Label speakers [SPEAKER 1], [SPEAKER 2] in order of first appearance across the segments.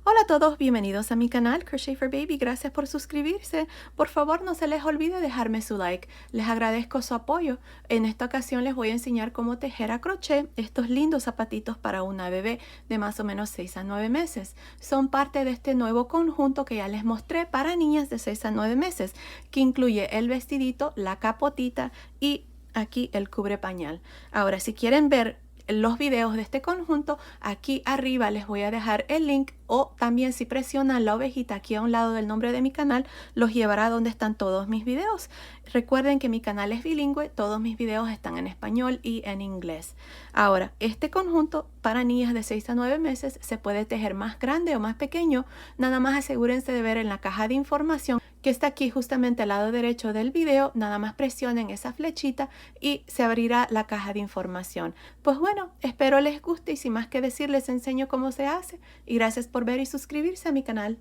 [SPEAKER 1] Hola a todos, bienvenidos a mi canal Crochet for Baby. Gracias por suscribirse. Por favor, no se les olvide dejarme su like. Les agradezco su apoyo. En esta ocasión les voy a enseñar cómo tejer a crochet estos lindos zapatitos para una bebé de más o menos 6 a 9 meses. Son parte de este nuevo conjunto que ya les mostré para niñas de 6 a 9 meses, que incluye el vestidito, la capotita y aquí el cubre pañal. Ahora, si quieren ver los videos de este conjunto, aquí arriba les voy a dejar el link, o también si presionan la ovejita aquí a un lado del nombre de mi canal, los llevará a donde están todos mis videos. Recuerden que mi canal es bilingüe, todos mis videos están en español y en inglés. Ahora, este conjunto para niñas de 6 a 9 meses se puede tejer más grande o más pequeño. Nada más asegúrense de ver en la caja de información que está aquí justamente al lado derecho del video. Nada más presionen esa flechita y se abrirá la caja de información. Pues bueno, espero les guste y sin más que decir les enseño cómo se hace, y gracias por ver y suscribirse a mi canal.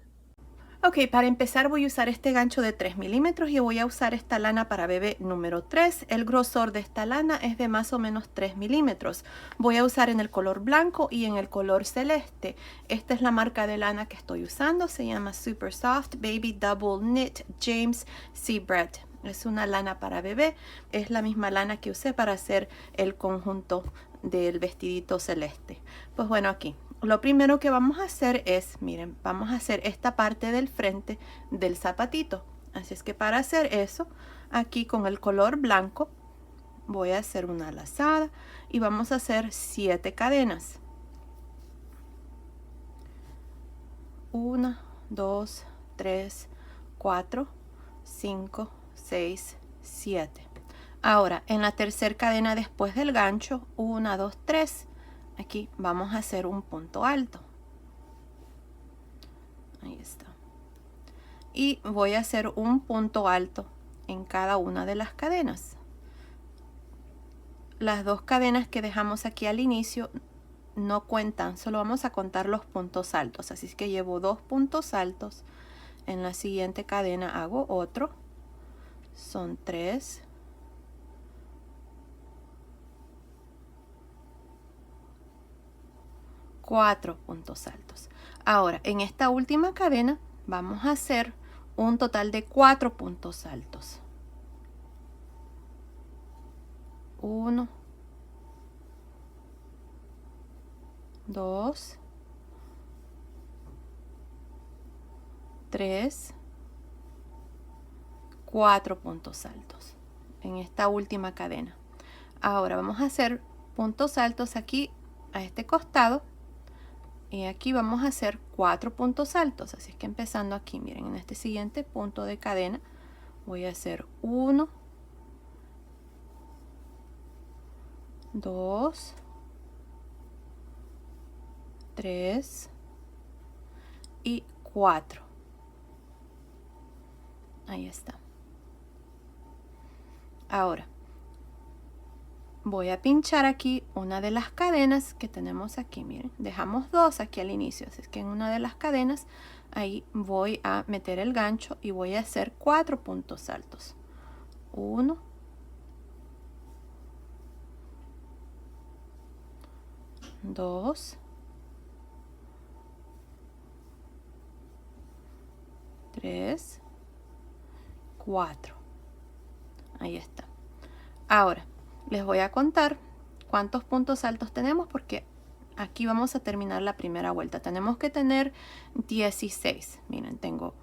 [SPEAKER 1] Ok, para empezar voy a usar este gancho de 3 milímetros y voy a usar esta lana para bebé número 3. El grosor de esta lana es de más o menos 3 milímetros. Voy a usar en el color blanco y en el color celeste. Esta es la marca de lana que estoy usando. Se llama Super Soft Baby Double Knit James Seabread. Es una lana para bebé. Es la misma lana que usé para hacer el conjunto del vestidito celeste. Pues bueno, aquí lo primero que vamos a hacer es, miren, vamos a hacer esta parte del frente del zapatito. Así es que para hacer eso, aquí con el color blanco voy a hacer una lazada y vamos a hacer 7 cadenas. 1, 2, 3, 4, 5, 6, 7. Ahora, en la tercera cadena después del gancho, 1, 2, 3, aquí vamos a hacer un punto alto. Ahí está. Y voy a hacer un punto alto en cada una de las cadenas. Las 2 cadenas que dejamos aquí al inicio no cuentan, solo vamos a contar los puntos altos. Así es que llevo 2 puntos altos. En la siguiente cadena hago otro. Son 3. 4 puntos altos. Ahora, en esta última cadena vamos a hacer un total de 4 puntos altos. 1, 2, 3, 4 puntos altos en esta última cadena. Ahora vamos a hacer puntos altos aquí a este costado, y aquí vamos a hacer 4 puntos altos. Así es que empezando aquí, miren, en este siguiente punto de cadena voy a hacer 1, 2, 3 y 4. Ahí está. Ahora voy a pinchar aquí una de las cadenas que tenemos aquí. Miren, dejamos 2 aquí al inicio, así es que en una de las cadenas ahí voy a meter el gancho y voy a hacer 4 puntos altos. 1, 2, 3, 4. Ahí está. Ahora les voy a contar cuántos puntos altos tenemos, porque aquí vamos a terminar la primera vuelta. Tenemos que tener 16. Miren, tengo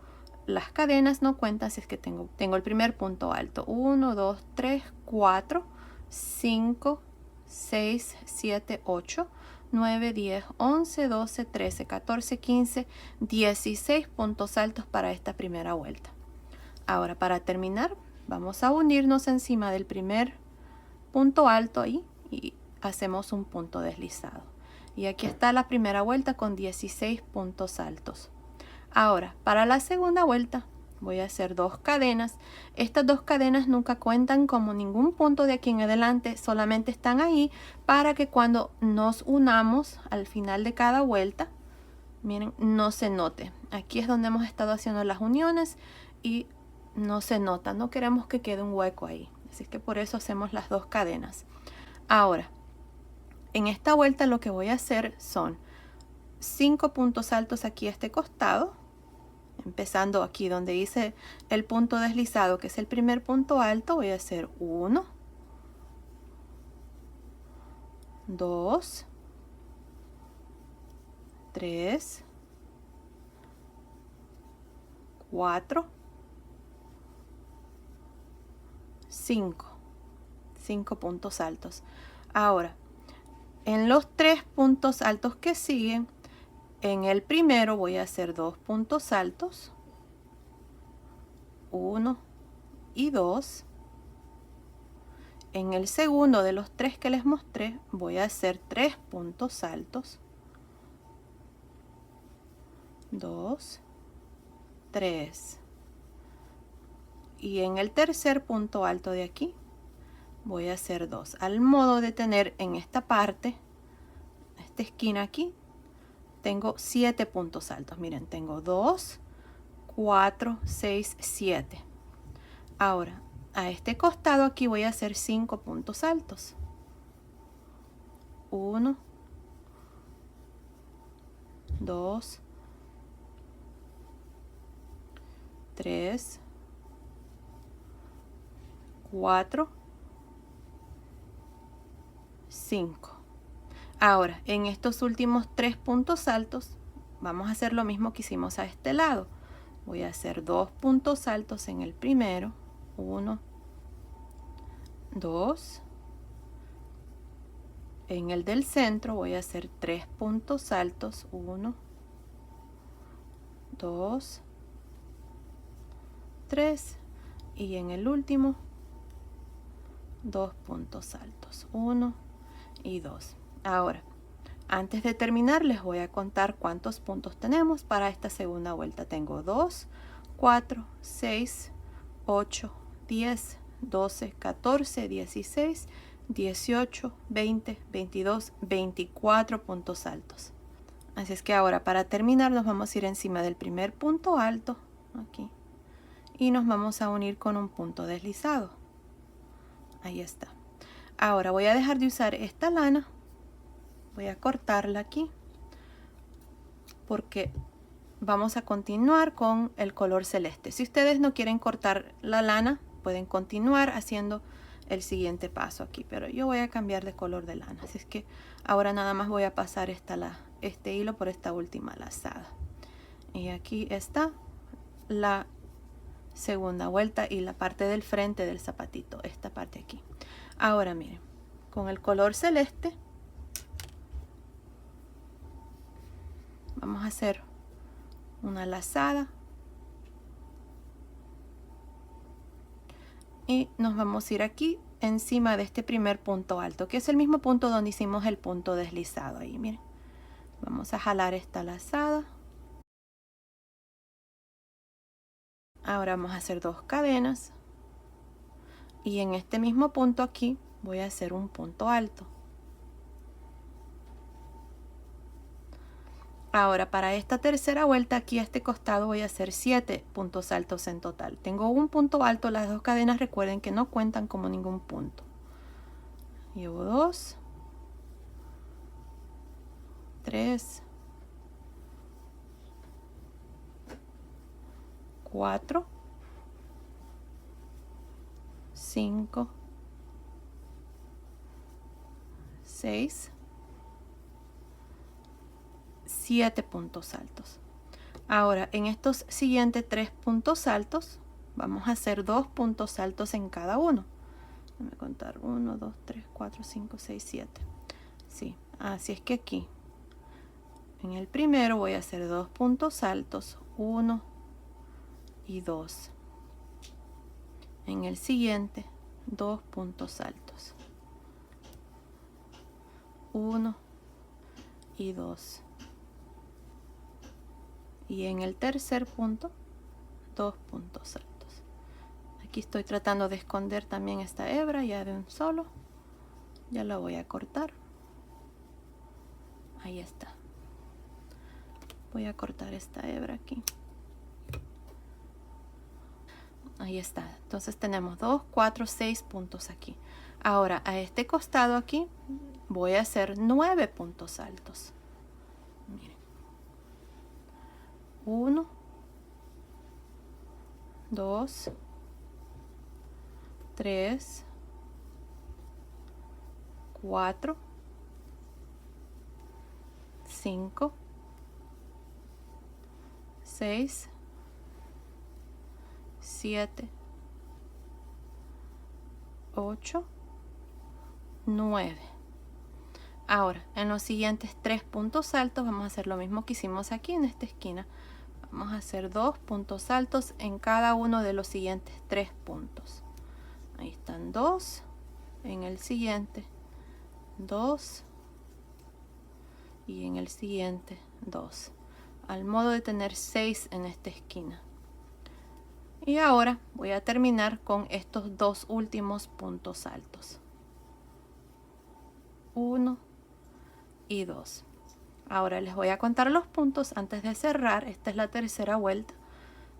[SPEAKER 1] las cadenas, no cuentan, así es que tengo el primer punto alto. 1, 2, 3, 4, 5, 6, 7, 8, 9, 10, 11, 12, 13, 14, 15, 16 puntos altos para esta primera vuelta. Ahora, para terminar, vamos a unirnos encima del primer punto alto ahí y hacemos un punto deslizado. Y aquí está la primera vuelta con 16 puntos altos. Ahora, para la segunda vuelta voy a hacer 2 cadenas. Estas 2 cadenas nunca cuentan como ningún punto de aquí en adelante, solamente están ahí para que cuando nos unamos al final de cada vuelta, miren, no se note. Aquí es donde hemos estado haciendo las uniones y no se nota, no queremos que quede un hueco ahí, así que por eso hacemos las 2 cadenas. Ahora, en esta vuelta lo que voy a hacer son 5 puntos altos aquí a este costado, empezando aquí donde hice el punto deslizado, que es el primer punto alto. Voy a hacer 1, 2, 3, 4, 5 puntos altos. Ahora, en los 3 puntos altos que siguen, en el primero voy a hacer 2 puntos altos, 1 y 2. En el segundo de los 3 que les mostré, voy a hacer 3 puntos altos, 2, 3. Y en el tercer punto alto de aquí, voy a hacer 2. Al modo de tener en esta parte, esta esquina aquí, tengo 7 puntos altos. Miren, tengo 2, 4, 6, 7. Ahora, a este costado aquí voy a hacer 5 puntos altos. 1, 2, 3, 4, 5. Ahora, en estos últimos 3 puntos altos, vamos a hacer lo mismo que hicimos a este lado. Voy a hacer 2 puntos altos en el primero, 1, 2. En el del centro voy a hacer 3 puntos altos, 1, 2, 3. Y en el último, 2 puntos altos, 1 y 2. Ahora, antes de terminar, les voy a contar cuántos puntos tenemos para esta segunda vuelta. Tengo 2, 4, 6, 8, 10, 12, 14, 16, 18, 20, 22, 24 puntos altos. Así es que ahora, para terminar, nos vamos a ir encima del primer punto alto, aquí, y nos vamos a unir con un punto deslizado. Ahí está. Ahora voy a dejar de usar esta lana. Voy a cortarla aquí porque vamos a continuar con el color celeste. Si ustedes no quieren cortar la lana, pueden continuar haciendo el siguiente paso aquí, pero yo voy a cambiar de color de lana. Así es que ahora nada más voy a pasar este hilo por esta última lazada. Y aquí está la segunda vuelta y la parte del frente del zapatito, esta parte aquí. Ahora miren, con el color celeste vamos a hacer una lazada y nos vamos a ir aquí encima de este primer punto alto, que es el mismo punto donde hicimos el punto deslizado. Ahí miren, vamos a jalar esta lazada. Ahora vamos a hacer 2 cadenas y en este mismo punto aquí voy a hacer un punto alto. Ahora, para esta tercera vuelta aquí a este costado voy a hacer 7 puntos altos en total. Tengo un punto alto, las 2 cadenas recuerden que no cuentan como ningún punto. Llevo 2, 3, 4, 5, 6, 7 puntos altos. Ahora, en estos siguientes 3 puntos altos, vamos a hacer 2 puntos altos en cada uno. Déjame contar, 1, 2, 3, 4, 5, 6, 7. Sí, así es que aquí, en el primero voy a hacer 2 puntos altos, 1 y 2. En el siguiente, 2 puntos altos, 1 y 2. Y en el tercer punto, 2 puntos altos. Aquí estoy tratando de esconder también esta hebra ya de un solo. Ya la voy a cortar. Ahí está. Voy a cortar esta hebra aquí. Ahí está. Entonces tenemos 2, 4, 6 puntos aquí. Ahora a este costado aquí voy a hacer 9 puntos altos. Miren. 1, 2, 3, 4, 5, 6, 7, 8, 9. Ahora, en los siguientes 3 puntos altos vamos a hacer lo mismo que hicimos aquí en esta esquina. Vamos a hacer 2 puntos altos en cada uno de los siguientes 3 puntos. Ahí están 2, en el siguiente 2 y en el siguiente 2, al modo de tener 6 en esta esquina. Y ahora voy a terminar con estos 2 últimos puntos altos, 1 y 2. Ahora les voy a contar los puntos antes de cerrar. Esta es la tercera vuelta.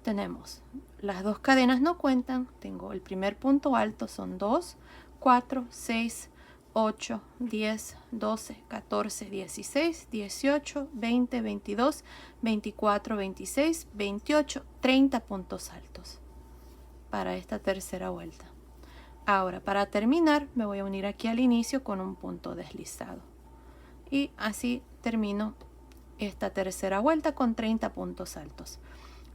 [SPEAKER 1] Tenemos las 2 cadenas no cuentan. Tengo el primer punto alto, son 2, 4, 6, 8, 10, 12, 14, 16, 18, 20, 22, 24, 26, 28, 30 puntos altos para esta tercera vuelta. Ahora, para terminar, me voy a unir aquí al inicio con un punto deslizado. Y así termino esta tercera vuelta con 30 puntos altos.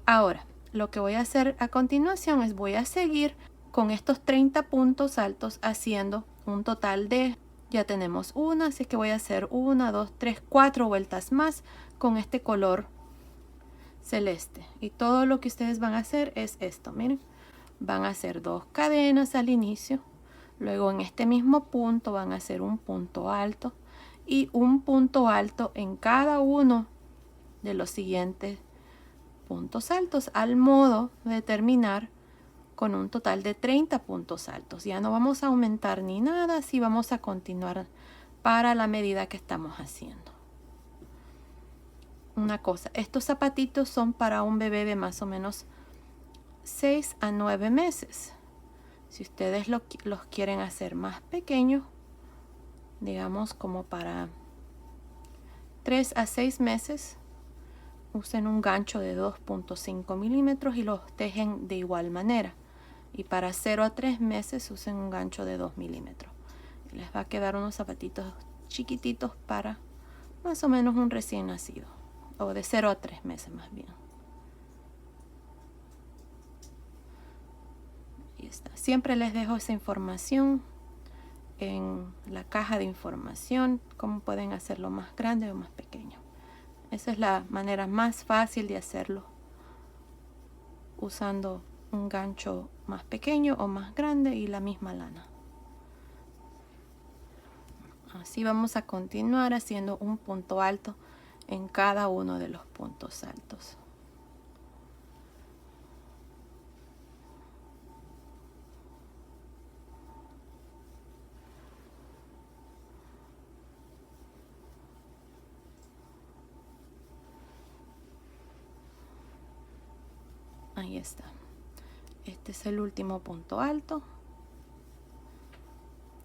[SPEAKER 1] Ahora, lo que voy a hacer a continuación es voy a seguir con estos 30 puntos altos haciendo un total de, ya tenemos una, así que voy a hacer 1, 2, 3, 4 vueltas más con este color celeste. Y todo lo que ustedes van a hacer es esto, miren. Van a hacer 2 cadenas al inicio, luego en este mismo punto van a hacer un punto alto y un punto alto en cada uno de los siguientes puntos altos, al modo de terminar con un total de 30 puntos altos. Ya no vamos a aumentar ni nada, así vamos a continuar para la medida que estamos haciendo. Una cosa, estos zapatitos son para un bebé de más o menos 6 a 9 meses. Si ustedes los quieren hacer más pequeños, digamos como para 3 a 6 meses, usen un gancho de 2.5 milímetros y los tejen de igual manera. Y para 0 a 3 meses usen un gancho de 2 milímetros. Les va a quedar unos zapatitos chiquititos para más o menos un recién nacido, o de 0 a 3 meses más bien. Ahí está. Siempre les dejo esa información en la caja de información, cómo pueden hacerlo más grande o más pequeño. Esa es la manera más fácil de hacerlo, usando un gancho más pequeño o más grande y la misma lana. Así vamos a continuar haciendo un punto alto en cada uno de los puntos altos. Ahí está. Este es el último punto alto.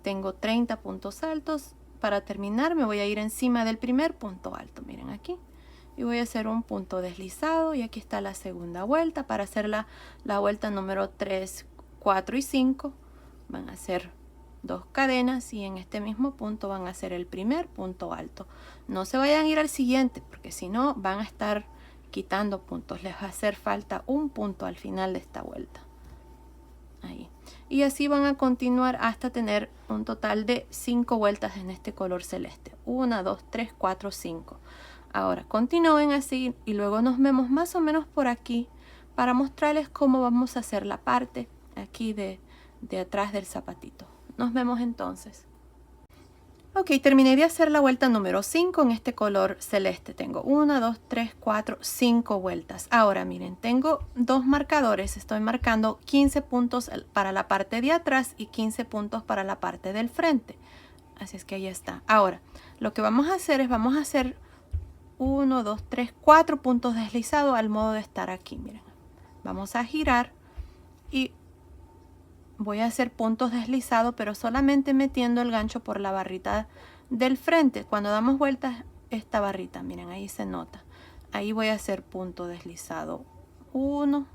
[SPEAKER 1] Tengo 30 puntos altos. Para terminar me voy a ir encima del primer punto alto. Miren aquí. Y voy a hacer un punto deslizado. Y aquí está la segunda vuelta. Para hacer la vuelta número 3, 4 y 5 van a hacer 2 cadenas. Y en este mismo punto van a hacer el primer punto alto. No se vayan a ir al siguiente, porque si no van a estar quitando puntos. Les va a hacer falta un punto al final de esta vuelta. Ahí. Y así van a continuar hasta tener un total de 5 vueltas en este color celeste. 1, 2, 3, 4, 5. Ahora continúen así y luego nos vemos más o menos por aquí para mostrarles cómo vamos a hacer la parte aquí de atrás del zapatito. Nos vemos entonces. Ok, terminé de hacer la vuelta número 5 en este color celeste. Tengo 1, 2, 3, 4, 5 vueltas. Ahora miren, tengo 2 marcadores. Estoy marcando 15 puntos para la parte de atrás y 15 puntos para la parte del frente. Así es que ahí está. Ahora, lo que vamos a hacer es, vamos a hacer 1, 2, 3, 4 puntos deslizados al modo de estar aquí. Miren, vamos a girar y voy a hacer puntos deslizados, pero solamente metiendo el gancho por la barrita del frente. Cuando damos vueltas, esta barrita, miren, ahí se nota. Ahí voy a hacer punto deslizado 1,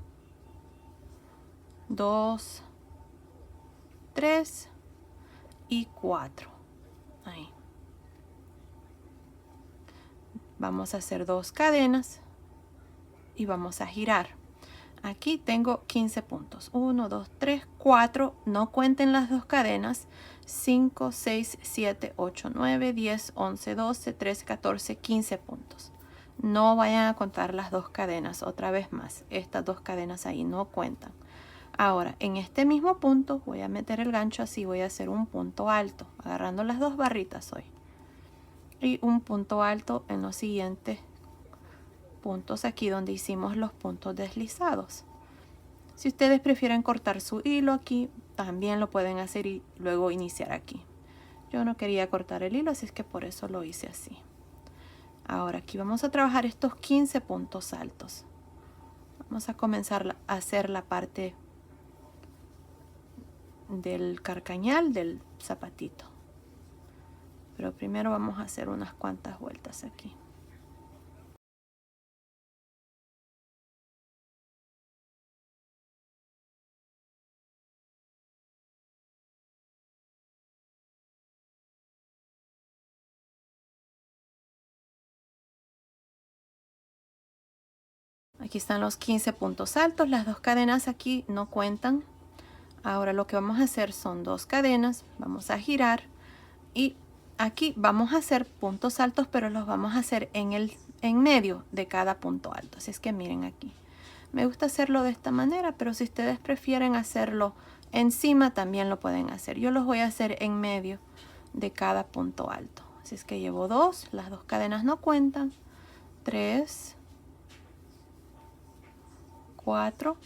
[SPEAKER 1] 2, 3 y 4. Ahí. Vamos a hacer 2 cadenas y vamos a girar. Aquí tengo 15 puntos. 1, 2, 3, 4. No cuenten las 2 cadenas. 5, 6, 7, 8, 9, 10, 11, 12, 13, 14, 15 puntos. No vayan a contar las 2 cadenas otra vez más. Estas 2 cadenas ahí no cuentan. Ahora, en este mismo punto voy a meter el gancho así. Voy a hacer un punto alto, agarrando las 2 barritas hoy. Y un punto alto en los siguientes puntos aquí donde hicimos los puntos deslizados. Si ustedes prefieren cortar su hilo aquí, también lo pueden hacer y luego iniciar aquí. Yo no quería cortar el hilo, así es que por eso lo hice así. Ahora aquí vamos a trabajar estos 15 puntos altos. Vamos a comenzar a hacer la parte del carcañal del zapatito. Pero primero vamos a hacer unas cuantas vueltas aquí. Aquí están los 15 puntos altos. Las 2 cadenas aquí no cuentan. Ahora lo que vamos a hacer son 2 cadenas. Vamos a girar. Y aquí vamos a hacer puntos altos, pero los vamos a hacer en medio de cada punto alto. Así es que miren aquí. Me gusta hacerlo de esta manera, pero si ustedes prefieren hacerlo encima, también lo pueden hacer. Yo los voy a hacer en medio de cada punto alto. Así es que llevo 2. Las 2 cadenas no cuentan. 3, 4,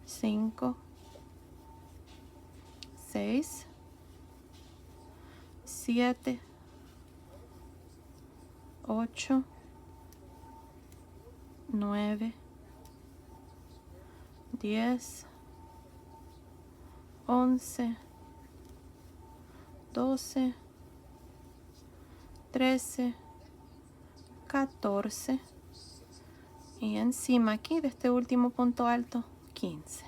[SPEAKER 1] 5, 6, 7, 8, 9, 10, 11, 12, 13, 14 y encima aquí de este último punto alto 15.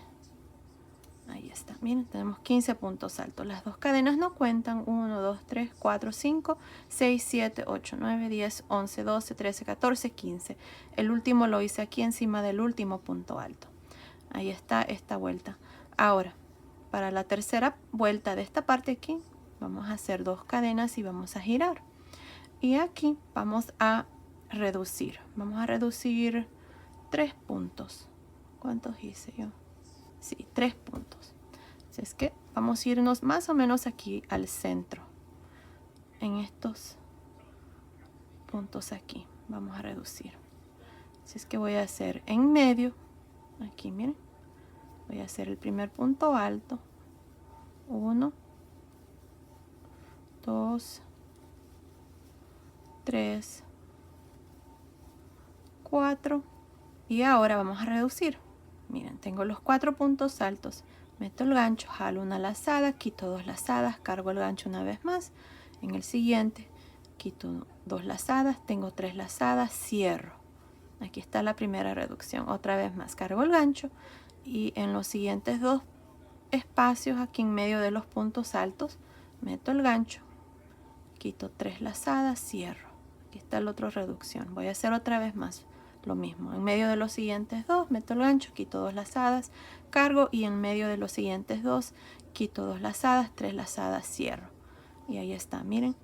[SPEAKER 1] Ahí está, miren, tenemos 15 puntos altos. Las 2 cadenas no cuentan. 1, 2, 3, 4, 5, 6, 7, 8, 9, 10, 11, 12, 13, 14, 15. El último lo hice aquí encima del último punto alto. Ahí está esta vuelta. Ahora, para la tercera vuelta de esta parte aquí, vamos a hacer 2 cadenas y vamos a girar. Y aquí vamos a reducir. Vamos a reducir 3 puntos. ¿Cuántos hice yo? Sí, 3 puntos. Así es que vamos a irnos más o menos aquí al centro. En estos puntos aquí. Vamos a reducir. Así es que voy a hacer en medio. Aquí, miren. Voy a hacer el primer punto alto. 1, 2, 3, 4. Y ahora vamos a reducir. Miren, tengo los 4 puntos altos. Meto el gancho, jalo una lazada, quito 2 lazadas, cargo el gancho una vez más. En el siguiente, quito 2 lazadas, tengo 3 lazadas, cierro. Aquí está la primera reducción. Otra vez más, cargo el gancho y en los siguientes 2 espacios aquí en medio de los puntos altos, meto el gancho, quito 3 lazadas, cierro. Aquí está la otra reducción. Voy a hacer otra vez más lo mismo. En medio de los siguientes 2, meto el gancho, quito 2 lazadas, cargo y en medio de los siguientes 2, quito 2 lazadas, 3 lazadas, cierro. Y ahí está, miren.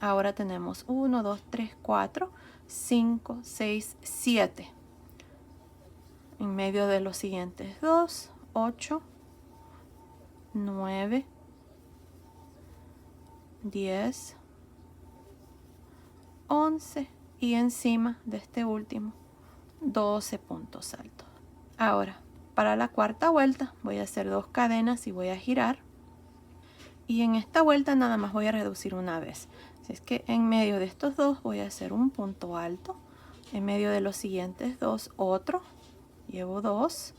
[SPEAKER 1] Ahora tenemos 1, 2, 3, 4, 5, 6, 7. En medio de los siguientes 2, 8, 9, 10, 11 y encima de este último 12 puntos altos. Ahora, para la cuarta vuelta voy a hacer 2 cadenas y voy a girar. Y en esta vuelta nada más voy a reducir una vez. Así es que en medio de estos 2 voy a hacer un punto alto. En medio de los siguientes 2 otro. Llevo 2,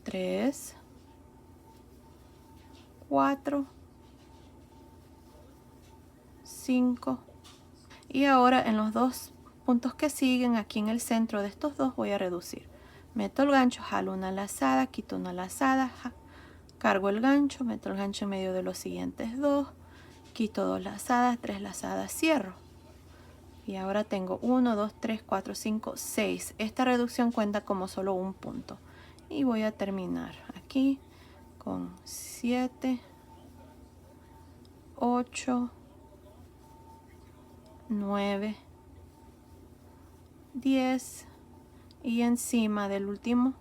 [SPEAKER 1] 3, 4, 5 Y ahora en los dos puntos que siguen, aquí en el centro de estos dos, voy a reducir. Meto el gancho, jalo una lazada, quito una lazada, cargo el gancho, meto el gancho en medio de los siguientes dos, quito dos lazadas, tres lazadas, cierro. Y ahora tengo 1, 2, 3, 4, 5, 6. Esta reducción cuenta como solo un punto. Y voy a terminar aquí con 7, 8, 9, 10 y encima del último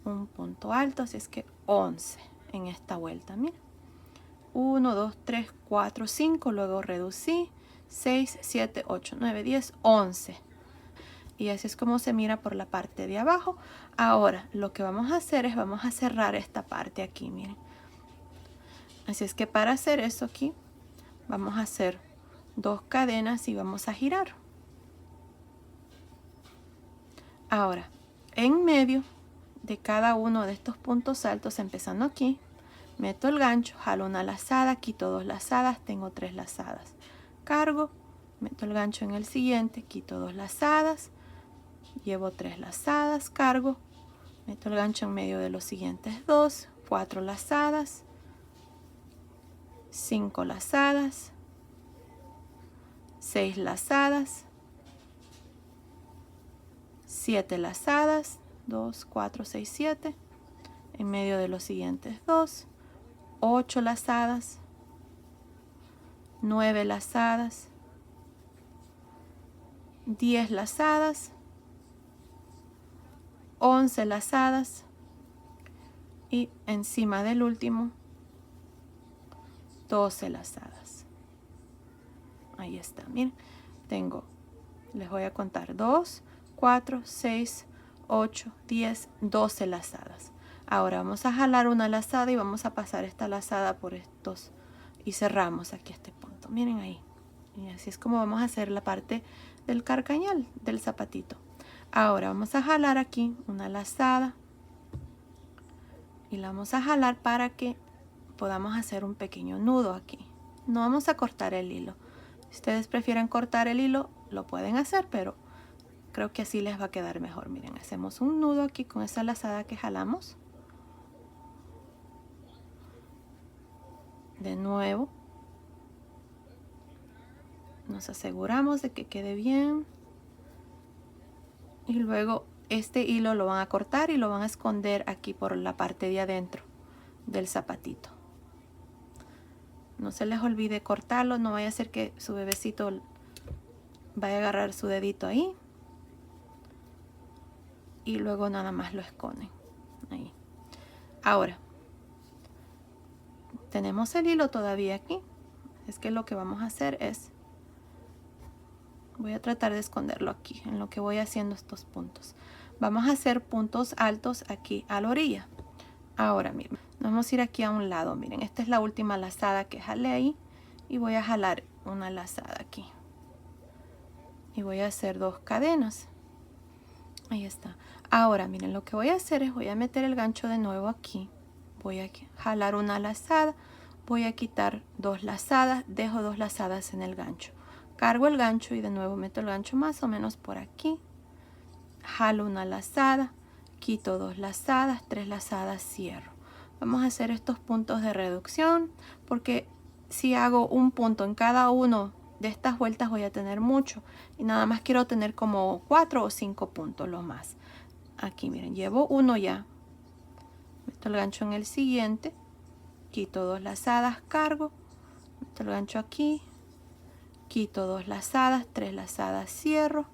[SPEAKER 1] un punto alto, así es que 11 en esta vuelta. Miren, 1, 2, 3, 4, 5, luego reducí 6, 7, 8, 9, 10, 11. Y así es como se mira por la parte de abajo. Ahora lo que vamos a hacer es vamos a cerrar esta parte aquí, miren. Así es que para hacer eso aquí vamos a hacer 2 cadenas y vamos a girar. Ahora en medio de cada uno de estos puntos altos, empezando aquí, meto el gancho, jalo una lazada, quito 2 lazadas, tengo 3 lazadas, cargo, meto el gancho en el siguiente, quito 2 lazadas, llevo 3 lazadas, cargo, meto el gancho en medio de los siguientes 2, 4 lazadas, 5 lazadas, 6 lazadas, 7 lazadas, 2, 4, 6, 7, en medio de los siguientes 2, 8 lazadas, 9 lazadas, 10 lazadas, 11 lazadas y encima del último 12 lazadas. Ahí está, miren, tengo, les voy a contar 2, 4, 6, 8, 10, 12 lazadas. Ahora vamos a jalar una lazada y vamos a pasar esta lazada por estos y cerramos aquí este punto. Miren ahí. Y así es como vamos a hacer la parte del carcañal del zapatito. Ahora vamos a jalar aquí una lazada y la vamos a jalar para que podamos hacer un pequeño nudo aquí. No vamos a cortar el hilo. Si ustedes prefieren cortar el hilo, lo pueden hacer, pero creo que así les va a quedar mejor. Miren, hacemos un nudo aquí con esa lazada que jalamos. De nuevo, nos aseguramos de que quede bien. Y luego este hilo lo van a cortar y lo van a esconder aquí por la parte de adentro del zapatito. No se les olvide cortarlo, no vaya a ser que su bebecito vaya a agarrar su dedito ahí. Y luego nada más lo esconden. Ahí. Ahora, tenemos el hilo todavía aquí. Es que lo que vamos a hacer es, voy a tratar de esconderlo aquí, en lo que voy haciendo estos puntos. Vamos a hacer puntos altos aquí a la orilla. Ahora miren, nos vamos a ir aquí a un lado. Miren, esta es la última lazada que jalé ahí. Y voy a jalar una lazada aquí. Y voy a hacer 2 cadenas. Ahí está. Ahora miren, lo que voy a hacer es voy a meter el gancho de nuevo aquí. Voy a jalar una lazada. Voy a quitar 2 lazadas. Dejo 2 lazadas en el gancho. Cargo el gancho y de nuevo meto el gancho más o menos por aquí. Jalo una lazada. Quito 2 lazadas, 3 lazadas, cierro. Vamos a hacer estos puntos de reducción porque si hago un punto en cada uno de estas vueltas voy a tener mucho y nada más quiero tener como 4 o 5 puntos lo más. Aquí miren, llevo uno ya, meto el gancho en el siguiente, quito 2 lazadas, cargo, meto el gancho aquí, quito 2 lazadas, 3 lazadas, cierro.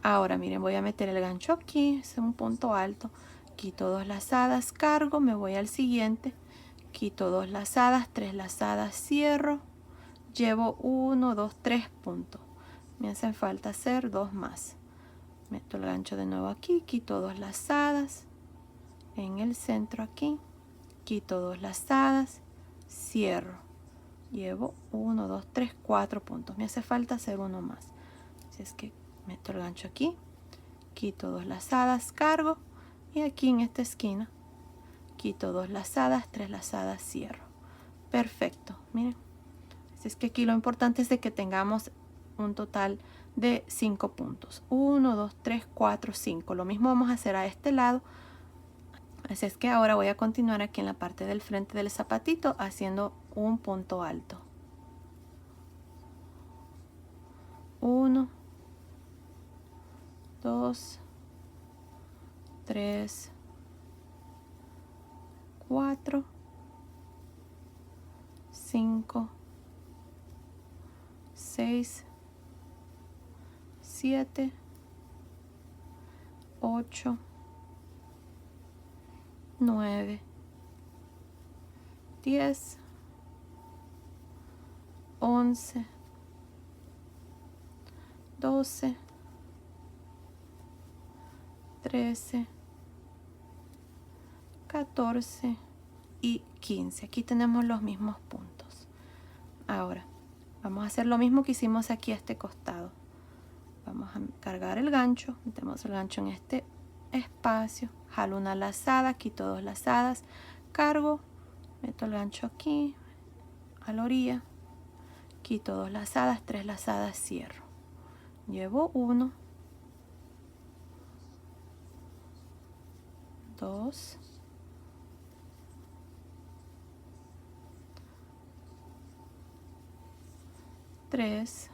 [SPEAKER 1] Ahora miren, voy a meter el gancho aquí, es un punto alto, quito 2 lazadas, cargo, me voy al siguiente, quito 2 lazadas, 3 lazadas, cierro, llevo 1, 2, 3 puntos. Me hacen falta hacer 2 más. Meto el gancho de nuevo aquí, quito 2 lazadas, en el centro aquí, quito 2 lazadas, cierro, llevo 1, 2, 3, 4 puntos. Me hace falta hacer uno más. Así es que meto el gancho aquí, quito 2 lazadas, cargo y aquí en esta esquina quito 2 lazadas, 3 lazadas, cierro. Perfecto, miren. Así es que aquí lo importante es de que tengamos un total de 5 puntos. 1, 2, 3, 4, 5. Lo mismo vamos a hacer a este lado. Así es que ahora voy a continuar aquí en la parte del frente del zapatito haciendo un punto alto. 1, 2, 3, 4, 5, 6, 7, 8, 9, 10, 11, 12, 13, 14 y 15. Aquí tenemos los mismos puntos. Ahora vamos a hacer lo mismo que hicimos aquí a este costado. Vamos a cargar el gancho, metemos el gancho en este espacio, jalo una lazada, quito dos lazadas, cargo, meto el gancho aquí a la orilla, quito dos lazadas, tres lazadas, cierro. Llevo 1, 2, 3,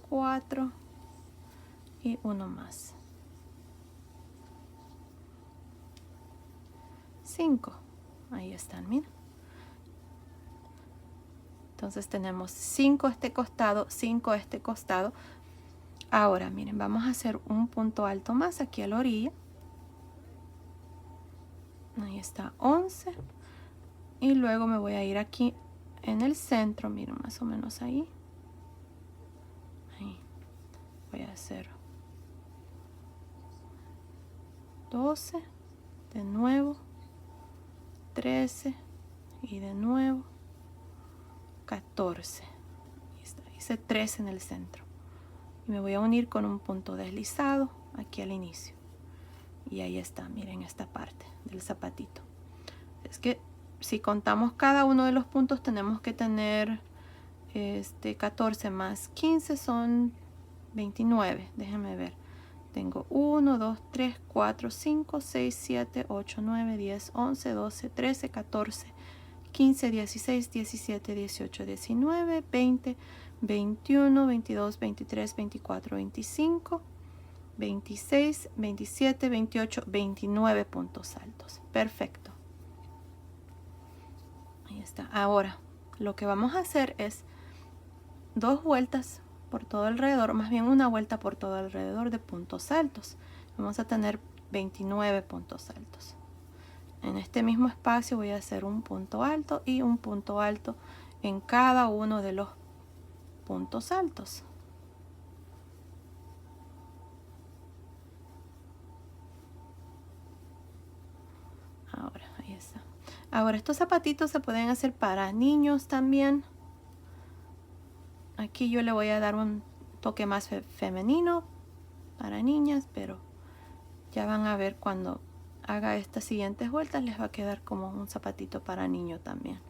[SPEAKER 1] 4 y uno más. 5. Ahí están, miren. Entonces tenemos 5 a este costado, 5 a este costado. Ahora, miren, vamos a hacer un punto alto más aquí a la orilla. Ahí está, 11. Y luego me voy a ir aquí en el centro, miren, más o menos ahí. Ahí. Voy a hacer 12, de nuevo, 13 y de nuevo 14. Ahí está, hice 13 en el centro. Y me voy a unir con un punto deslizado aquí al inicio. Y ahí está, miren esta parte del zapatito. Es que si contamos cada uno de los puntos tenemos que tener 14 más 15 son 29. Déjenme ver. Tengo 1, 2, 3, 4, 5, 6, 7, 8, 9, 10, 11, 12, 13, 14, 15, 16, 17, 18, 19, 20, 21, 22, 23, 24, 25, 26, 27, 28, 29 puntos altos. Perfecto. Ahí está. Ahora, lo que vamos a hacer es 2 vueltas por todo alrededor, más bien una vuelta por todo alrededor de puntos altos. Vamos a tener 29 puntos altos. En este mismo espacio voy a hacer un punto alto y un punto alto en cada uno de los puntos altos. Ahora, ahí está. Ahora, estos zapatitos se pueden hacer para niños también. Aquí yo le voy a dar un toque más femenino para niñas, pero ya van a ver cuando haga estas siguientes vueltas les va a quedar como un zapatito para niño también.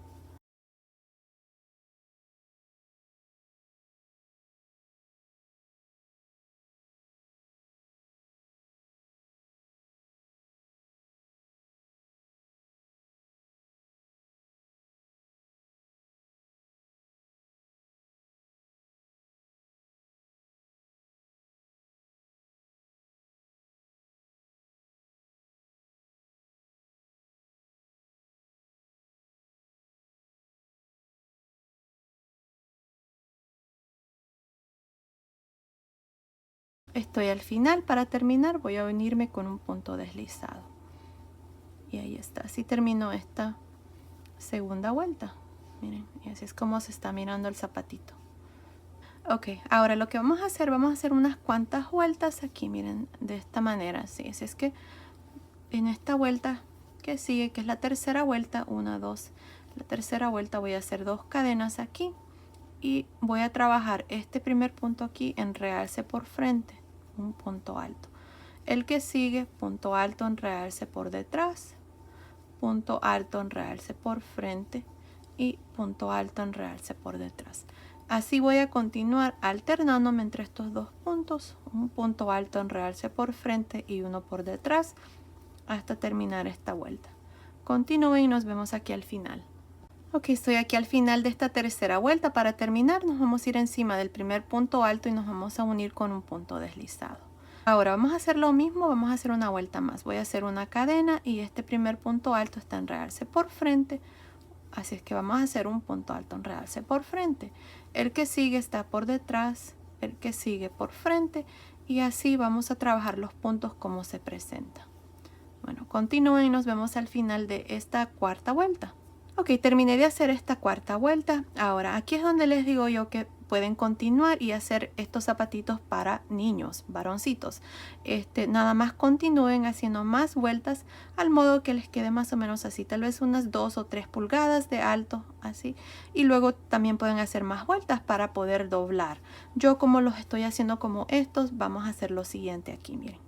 [SPEAKER 1] Estoy al final. Para terminar voy a unirme con un punto deslizado. Y ahí está. Así termino esta segunda vuelta. Miren, y así es como se está mirando el zapatito. Ok, ahora lo que vamos a hacer unas cuantas vueltas aquí, miren, de esta manera. Así es que en esta vuelta que sigue, que es la tercera vuelta, 1, 2, la tercera vuelta voy a hacer 2 cadenas aquí y voy a trabajar este primer punto aquí en realce por frente, un punto alto. El que sigue, punto alto en realce por detrás, punto alto en realce por frente y punto alto en realce por detrás. Así voy a continuar alternándome entre estos dos puntos, un punto alto en realce por frente y uno por detrás hasta terminar esta vuelta. Continúen y nos vemos aquí al final. Ok, estoy aquí al final de esta tercera vuelta. Para terminar nos vamos a ir encima del primer punto alto y nos vamos a unir con un punto deslizado. Ahora vamos a hacer lo mismo, vamos a hacer una vuelta más. Voy a hacer una cadena y este primer punto alto está en realce por frente. Así es que vamos a hacer un punto alto en realce por frente. El que sigue está por detrás, el que sigue por frente y así vamos a trabajar los puntos como se presenta. Bueno, continúen y nos vemos al final de esta cuarta vuelta. Ok, terminé de hacer esta cuarta vuelta. Ahora, aquí es donde les digo yo que pueden continuar y hacer estos zapatitos para niños, varoncitos. Nada más continúen haciendo más vueltas al modo que les quede más o menos así, tal vez unas 2 o 3 pulgadas de alto, así. Y luego también pueden hacer más vueltas para poder doblar. Yo como los estoy haciendo como estos, vamos a hacer lo siguiente aquí, miren.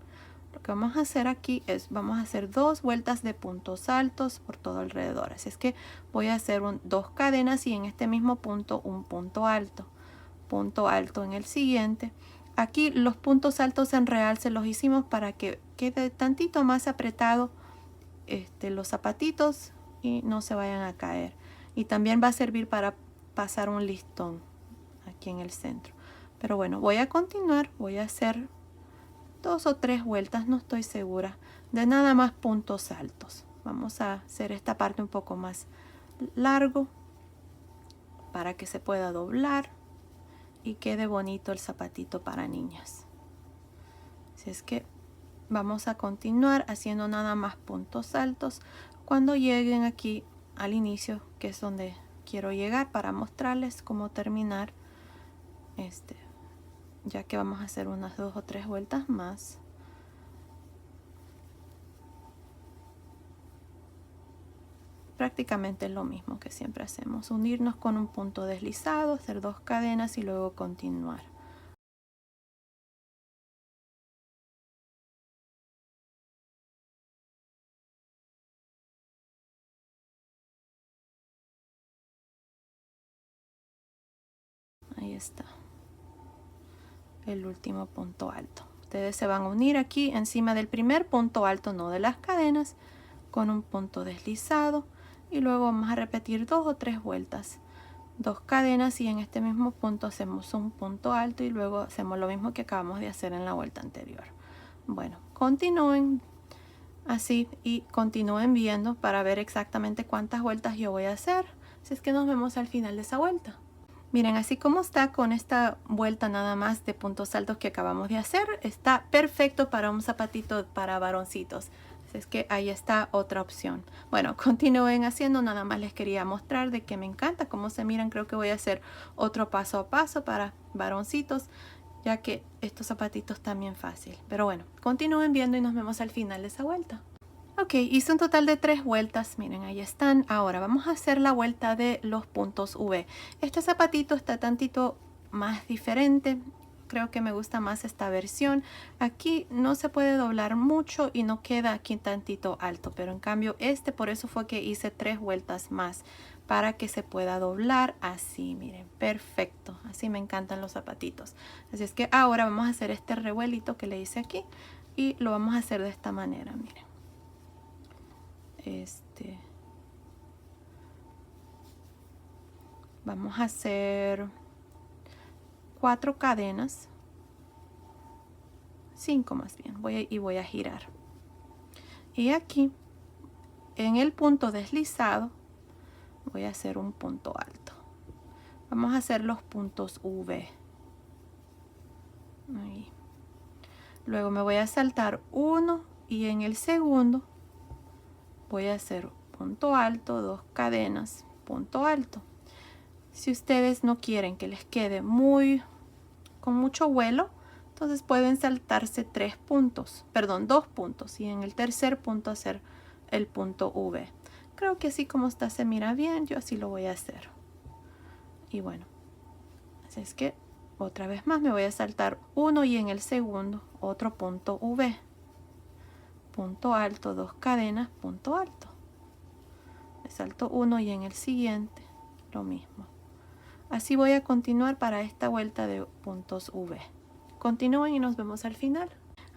[SPEAKER 1] Lo que vamos a hacer aquí es, vamos a hacer 2 vueltas de puntos altos por todo alrededor. Así es que voy a hacer 2 cadenas y en este mismo punto un punto alto en el siguiente. Aquí los puntos altos en realce los hicimos para que quede tantito más apretado los zapatitos y no se vayan a caer. Y también va a servir para pasar un listón aquí en el centro. Pero bueno, voy a continuar, voy a hacer 2 o 3 vueltas, no estoy segura, de nada más puntos altos. Vamos a hacer esta parte un poco más largo para que se pueda doblar y quede bonito el zapatito para niñas. Así es que vamos a continuar haciendo nada más puntos altos cuando lleguen aquí al inicio, que es donde quiero llegar para mostrarles cómo terminar ya que vamos a hacer unas 2 o 3 vueltas más. Prácticamente es lo mismo que siempre hacemos, unirnos con un punto deslizado, hacer 2 cadenas y luego continuar. Ahí está el último punto alto. Ustedes se van a unir aquí encima del primer punto alto, no de las cadenas, con un punto deslizado y luego vamos a repetir 2 o 3 vueltas, 2 cadenas y en este mismo punto hacemos un punto alto y luego hacemos lo mismo que acabamos de hacer en la vuelta anterior. Bueno, continúen así y continúen viendo para ver exactamente cuántas vueltas yo voy a hacer. Así es que nos vemos al final de esa vuelta. Miren, así como está con esta vuelta nada más de puntos altos que acabamos de hacer, está perfecto para un zapatito para varoncitos. Así es que ahí está otra opción. Bueno, continúen haciendo, nada más les quería mostrar de que me encanta cómo se miran. Creo que voy a hacer otro paso a paso para varoncitos, ya que estos zapatitos también fácil. Pero bueno, continúen viendo y nos vemos al final de esa vuelta. Ok, hice un total de 3 vueltas, miren, ahí están. Ahora vamos a hacer la vuelta de los puntos V. Este zapatito está tantito más diferente, creo que me gusta más esta versión. Aquí no se puede doblar mucho y no queda aquí tantito alto, pero en cambio por eso fue que hice 3 vueltas más, para que se pueda doblar así, miren, perfecto. Así me encantan los zapatitos. Así es que ahora vamos a hacer este revuelito que le hice aquí y lo vamos a hacer de esta manera, miren. Vamos a hacer 4 cadenas, 5 más bien, voy a girar. Y aquí en el punto deslizado voy a hacer un punto alto. Vamos a hacer los puntos V. Ahí. Luego me voy a saltar uno y en el segundo voy a hacer punto alto, 2 cadenas, punto alto. Si ustedes no quieren que les quede con mucho vuelo, entonces pueden saltarse 2 puntos y en el tercer punto hacer el punto V. Creo que así como está se mira bien, yo así lo voy a hacer. Y bueno, así es que otra vez más me voy a saltar uno y en el segundo otro punto V. Punto alto, 2 cadenas, punto alto. Me salto uno y en el siguiente lo mismo. Así voy a continuar para esta vuelta de puntos V. Continúen y nos vemos al final.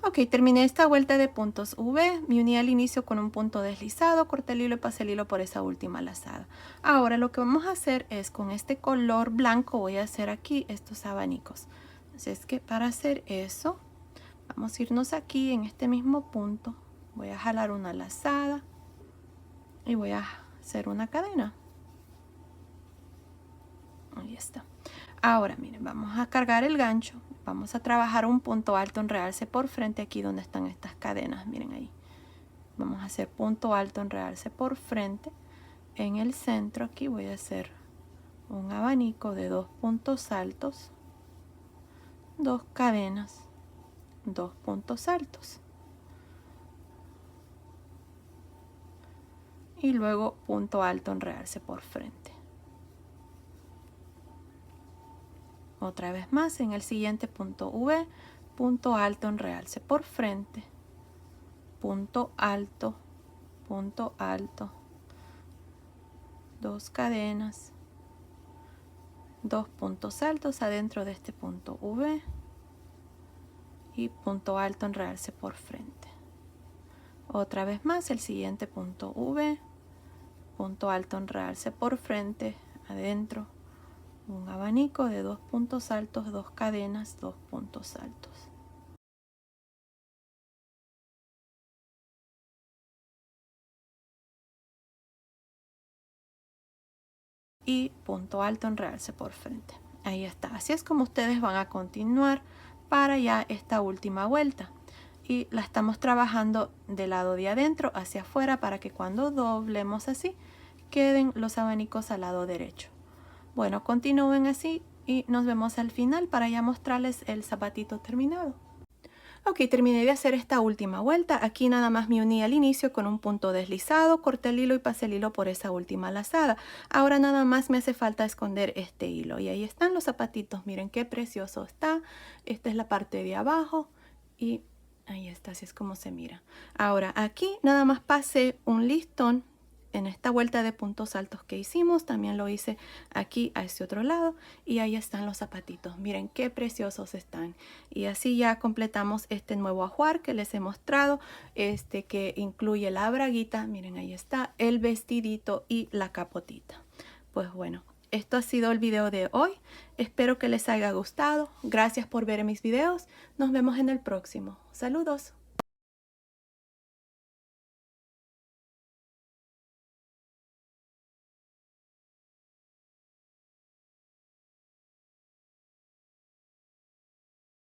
[SPEAKER 1] Ok, terminé esta vuelta de puntos V, me uní al inicio con un punto deslizado, corté el hilo y pasé el hilo por esa última lazada. Ahora lo que vamos a hacer es con este color blanco voy a hacer aquí estos abanicos. Así es que para hacer eso, vamos a irnos aquí en este mismo punto, voy a jalar una lazada y voy a hacer una cadena. Ahí está. Ahora miren, vamos a cargar el gancho, vamos a trabajar un punto alto en realce por frente aquí donde están estas cadenas, miren ahí. Vamos a hacer punto alto en realce por frente. En el centro aquí voy a hacer un abanico de 2 puntos altos, 2 cadenas, 2 puntos altos. Y luego punto alto en realce por frente. Otra vez más en el siguiente punto V, punto alto en realce por frente, punto alto, 2 cadenas, 2 puntos altos adentro de este punto V y punto alto en realce por frente. Otra vez más el siguiente punto V, punto alto en realce por frente, adentro, un abanico de 2 puntos altos, 2 cadenas, 2 puntos altos. Y punto alto en realce por frente. Ahí está. Así es como ustedes van a continuar para ya esta última vuelta. Y la estamos trabajando del lado de adentro hacia afuera para que cuando doblemos así, queden los abanicos al lado derecho. Bueno, continúen así y nos vemos al final para ya mostrarles el zapatito terminado. Ok, terminé de hacer esta última vuelta. Aquí nada más me uní al inicio con un punto deslizado, corté el hilo y pasé el hilo por esa última lazada. Ahora nada más me hace falta esconder este hilo. Y ahí están los zapatitos. Miren qué precioso está. Esta es la parte de abajo y ahí está, así es como se mira. Ahora aquí nada más pasé un listón. En esta vuelta de puntos altos que hicimos, también lo hice aquí a este otro lado y ahí están los zapatitos. Miren qué preciosos están. Y así ya completamos este nuevo ajuar que les he mostrado, que incluye la braguita, miren ahí está, el vestidito y la capotita. Pues bueno, esto ha sido el video de hoy. Espero que les haya gustado. Gracias por ver mis videos. Nos vemos en el próximo. Saludos.